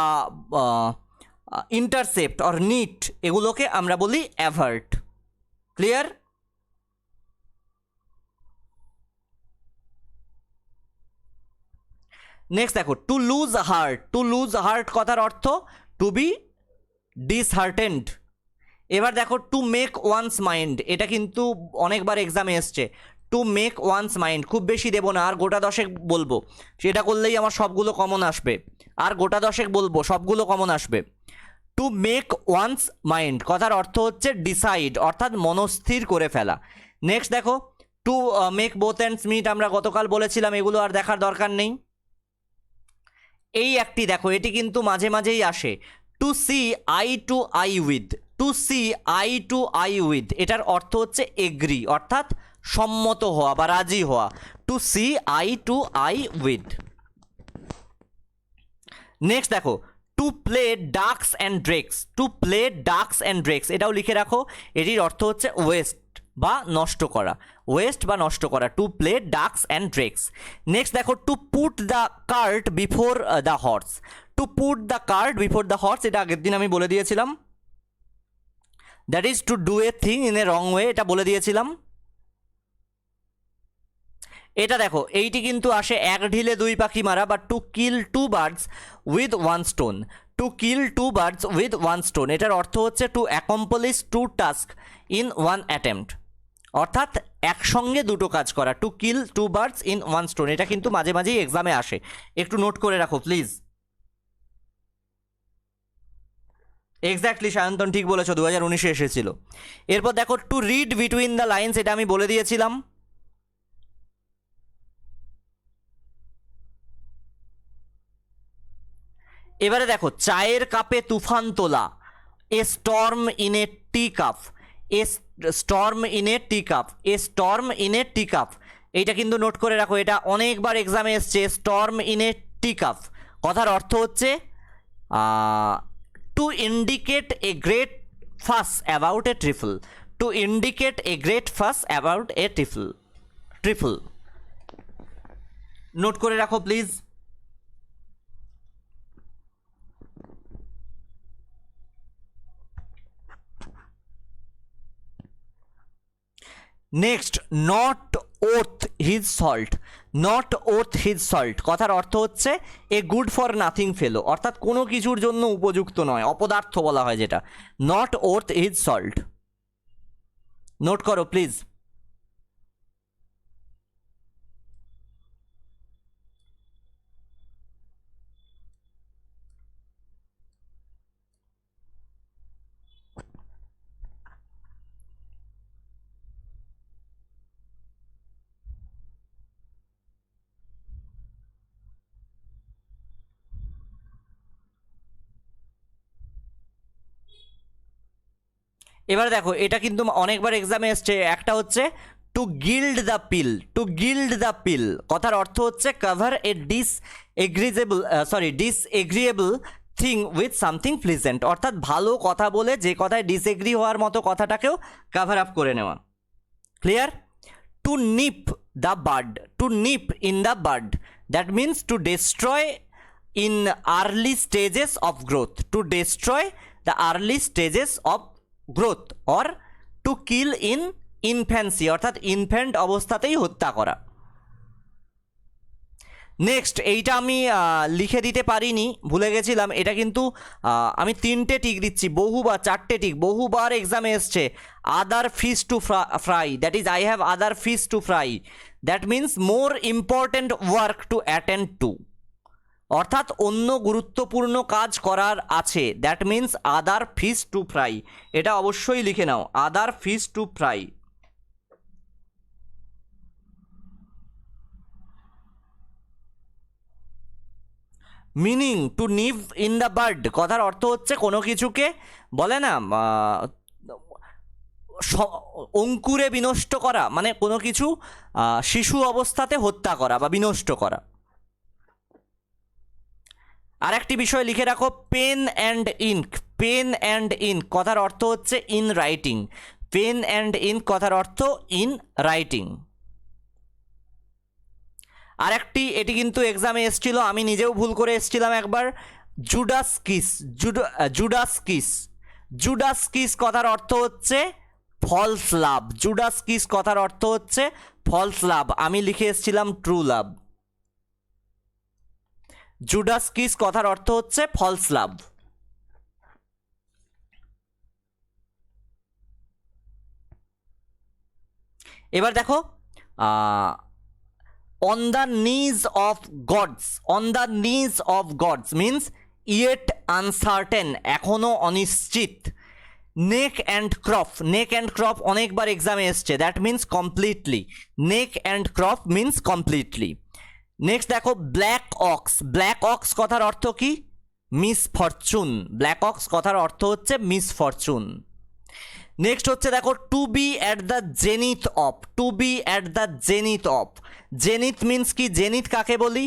ইন্টারসেপ্ট অর নিট, এগুলোকে আমরা বলি অ্যাভার্ট। ক্লিয়ার? নেক্সট দেখো টু লুজ হার্ট কথার অর্থ টু বি ডিসহার্টেন্ড। এবার দেখো টু মেক ওয়ান্স মাইন্ড, এটা কিন্তু অনেকবার এক্সামে এসছে। টু মেক ওয়ান্স মাইন্ড, খুব বেশি দেবো না, আর গোটা দশেক বলবো, সেটা করলেই আমার সবগুলো কমন আসবে। আর গোটা দশেক বলবো, সবগুলো কমন আসবে। টু মেক ওয়ান্স মাইন্ড কথার অর্থ হচ্ছে ডিসাইড অর্থাৎ মনস্থির করে ফেলা। নেক্সট দেখো to make both hands meet, আমরা গতকাল বলেছিলাম, এগুলো আর দেখার দরকার নেই। এই একটি দেখো, এটি কিন্তু মাঝে মাঝেই আসে, to see eye to eye with, এটার অর্থ হচ্ছে এগ্রি অর্থাৎ সম্মত হওয়া বা রাজি হওয়া। To see eye to eye with. Next দেখো to play ducks and drakes, এটাও লিখে রাখো, এটির অর্থ হচ্ছে ওয়েস্ট বা নষ্ট করা, to play ducks and drakes. Next দেখো to put the cart before the horse, এটা আগের দিন আমি বলে দিয়েছিলাম, that is to do a thing in a wrong way, এটা বলে দিয়েছিলাম। এটা দেখো, এইটি কিন্তু আসে এক ঢিলে দুই পাখি মারা, বা to kill two birds with one stone. To kill two birds with one stone, এটার অর্থ হচ্ছে to accomplish two task in one attempt, অর্থাৎ একসঙ্গে দুটো কাজ করা। To kill two birds in one stone, এটা কিন্তু মাঝে মাঝেই এক্সামে আসে, একটু নোট করে রাখো প্লিজ। এক্স্যাক্টলি সায়ন্তন, ঠিক বলেছো, 2019-এ এসেছিল। এরপর দেখো to read between the lines, এটা আমি বলে দিয়েছিলাম। এবারে দেখো চায়ের কাপে তুফান তোলা, a storm in a tea cup, a storm in a tea cup, a storm in a tea cup, এইটা কিন্তু নোট করে রাখো, এটা অনেকবার এক্সামে এসছে। Storm in a tea cup কথার অর্থ হচ্ছে to indicate a great fuss about a trifle, to indicate a great fuss about a trifle, trifle note করে রাখো please. Next not worth his salt, not worth his salt কথার অর্থ হচ্ছে a good for nothing ফেলো, অর্থাৎ কোনো কিছুর জন্য উপযুক্ত নয়, অপদার্থ বলা হয় যেটা। Not worth his salt, note করো প্লিজ। এবার দেখো এটা কিন্তু অনেকবার এক্সামে এসছে, একটা হচ্ছে to gild the pill, to gild the pill কথার অর্থ হচ্ছে cover a disagreeable thing with something pleasant, অর্থাৎ ভালো কথা বলে যে কথায় ডিসএগ্রি হওয়ার মতো কথাটাকেও কভার আপ করে নেওয়া। Clear? To nip the bird, to nip in the bird, that means to destroy in early stages of growth, to destroy the early stages of growth or to kill in infancy, অর্থাৎ infant অবস্থাতেই হত্যা করা। Next এইটা আমি লিখে দিতে পারিনি, ভুলে গেছিলাম, এটা কিন্তু আমি 3টে টিক দিচ্ছি, বহুবার 4টে টিক, বহুবার এক্সামে এসছে। Other fish to fry, that is I have other fish to fry, that means more important work to attend to, অর্থাৎ অন্য গুরুত্বপূর্ণ কাজ করার আছে, that means other fish to fry, এটা অবশ্যই লিখে নাও, other fish to fry. Meaning to nip in the bird কথার অর্থ হচ্ছে কোনো কিছুকে বলে না অঙ্কুরে বিনষ্ট করা, মানে কোনো কিছু শিশু অবস্থাতে হত্যা করা বা বিনষ্ট করা। আর একটি বিষয় লিখে রাখো, pen and ink, pen and ink কথার অর্থ হচ্ছে in writing, pen and ink কথার অর্থ ইন রাইটিং। আর একটি, এটি কিন্তু এক্সামে এসেছিল, আমি নিজেও ভুল করে এসেছিলাম একবার, Judas kiss, Judas kiss, Judas kiss কথার অর্থ হচ্ছে ফলস লাভ, জুডাস কিস কথার অর্থ হচ্ছে ফলস লাভ, আমি লিখে এসেছিলাম ট্রু লাভ। জুডাস কিস কথার অর্থ হচ্ছে ফলস লাভ। এবার দেখো on the knees of gods, on the knees of gods means yet uncertain, এখনো অনিশ্চিত। Neck and crop, neck and crop অনেকবার এক্সামে এসছে, that means completely, neck and crop means completely. Next দেখো ব্ল্যাক অক্স, ব্ল্যাক অক্স কথার অর্থ কি? Misfortune, black ox কথার অর্থ হচ্ছে মিসফরচুন। নেক্সট হচ্ছে দেখো to be at the zenith of, to be at the zenith of, zenith means কি? জেনিথ কাকে বলি?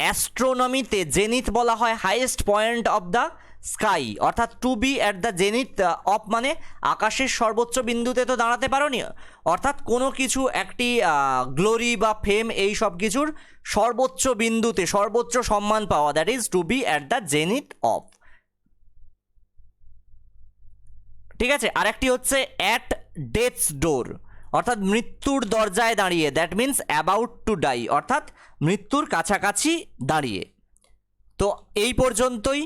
অ্যাস্ট্রোনমিতে জেনিথ বলা হয় highest point of the sky, অর্থাৎ to be at the zenith of মানে আকাশের সর্বোচ্চ বিন্দুতে তো দাঁড়াতে পারো নি, অর্থাৎ কোনো কিছু একটি গ্লোরি বা ফেম এই সব কিছুর সর্বোচ্চ বিন্দুতে সর্বোচ্চ সম্মান পাওয়া, that is to be at the zenith of. ঠিক আছে, আরেকটি হচ্ছে অ্যাট ডেথস ডোর, অর্থাৎ মৃত্যুর দরজায় দাঁড়িয়ে, that means about to die, অর্থাৎ মৃত্যুর কাছাকাছি দাঁড়িয়ে। তো এই পর্যন্তই।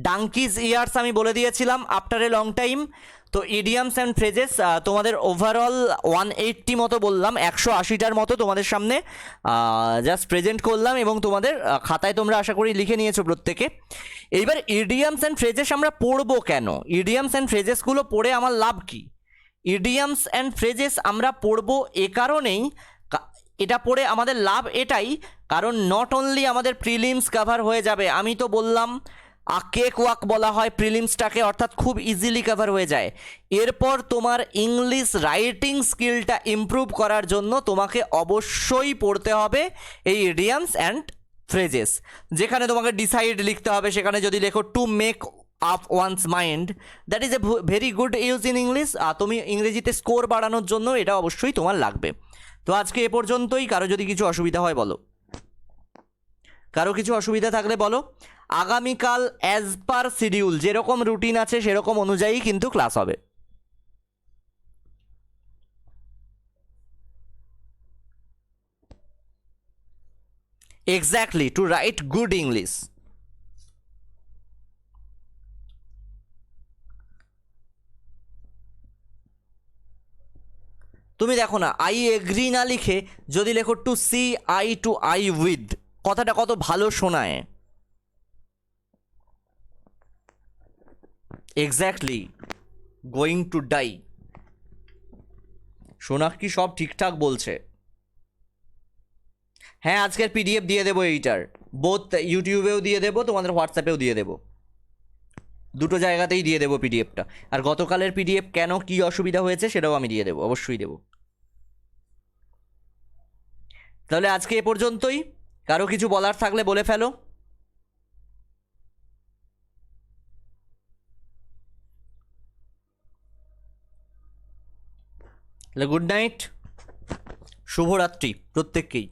ডাঙ্কিজ ইয়ার্স আমি বলে দিয়েছিলাম আফটার এ লং টাইম। তো ইডিয়ামস অ্যান্ড ফ্রেজেস তোমাদের ওভারঅল 180 মতো বললাম, 180টার মতো তোমাদের সামনে জাস্ট প্রেজেন্ট করলাম, এবং তোমাদের খাতায় তোমরা আশা করি লিখে নিয়েছো প্রত্যেকে। এইবার ইডিয়ামস অ্যান্ড ফ্রেজেস আমরা পড়বো কেন? ইডিয়ামস অ্যান্ড ফ্রেজেসগুলো পড়ে আমার লাভ কি? ইডিয়ামস অ্যান্ড ফ্রেজেস আমরা পড়বো এ কারণেই, এটা পড়ে আমাদের লাভ এটাই, কারণ নট অনলি আমাদের প্রিলিমস কভার হয়ে যাবে, আমি তো বললাম কেক ওয়াক বলা হয় প্রিলিমসটাকে, অর্থাৎ খুব ইজিলি কভার হয়ে যায়। এরপর তোমার ইংলিশ রাইটিং স্কিলটা ইমপ্রুভ করার জন্য তোমাকে অবশ্যই পড়তে হবে এই ইডিয়ামস অ্যান্ড ফ্রেজেস, যেখানে তোমাকে ডিসাইড লিখতে হবে, সেখানে যদি লেখো to make up once mind, that is a very good use in English. তুমি ইংরেজিতে স্কোর বাড়ানোর জন্য এটা অবশ্যই তোমার লাগবে। তো আজকে এ পর্যন্তই। কারো যদি কিছু অসুবিধা হয় বলো, কারো কিছু অসুবিধা থাকলে বলো। আগামীকাল অ্যাজ পার শিডিউল যেরকম রুটিন আছে সেরকম অনুযায়ী কিন্তু ক্লাস হবে। Exactly, to write good English. তুমি দেখো না, আই এগ্রি না লিখে যদি লেখো to see eye to eye with, কথাটা কত ভালো শোনায়। Exactly, going to die. Sonakshi সব ঠিকঠাক বলছে। হ্যাঁ, আজকের পিডিএফ দিয়ে দেবো এইটার, বোথ ইউটিউবেও দিয়ে দেবো, তোমাদের হোয়াটসঅ্যাপেও দিয়ে দেবো, দুটো জায়গাতেই দিয়ে দেবো পিডিএফটা। আর গতকালের পিডিএফ কেন কি অসুবিধা হয়েছে সেটাও আমি দিয়ে দেবো, অবশ্যই দেবো। তাহলে আজকে এ পর্যন্তই। কারো কিছু বলার থাকলে বলে ফেলো। তাহলে গুড নাইট, শুভরাত্রি প্রত্যেককেই।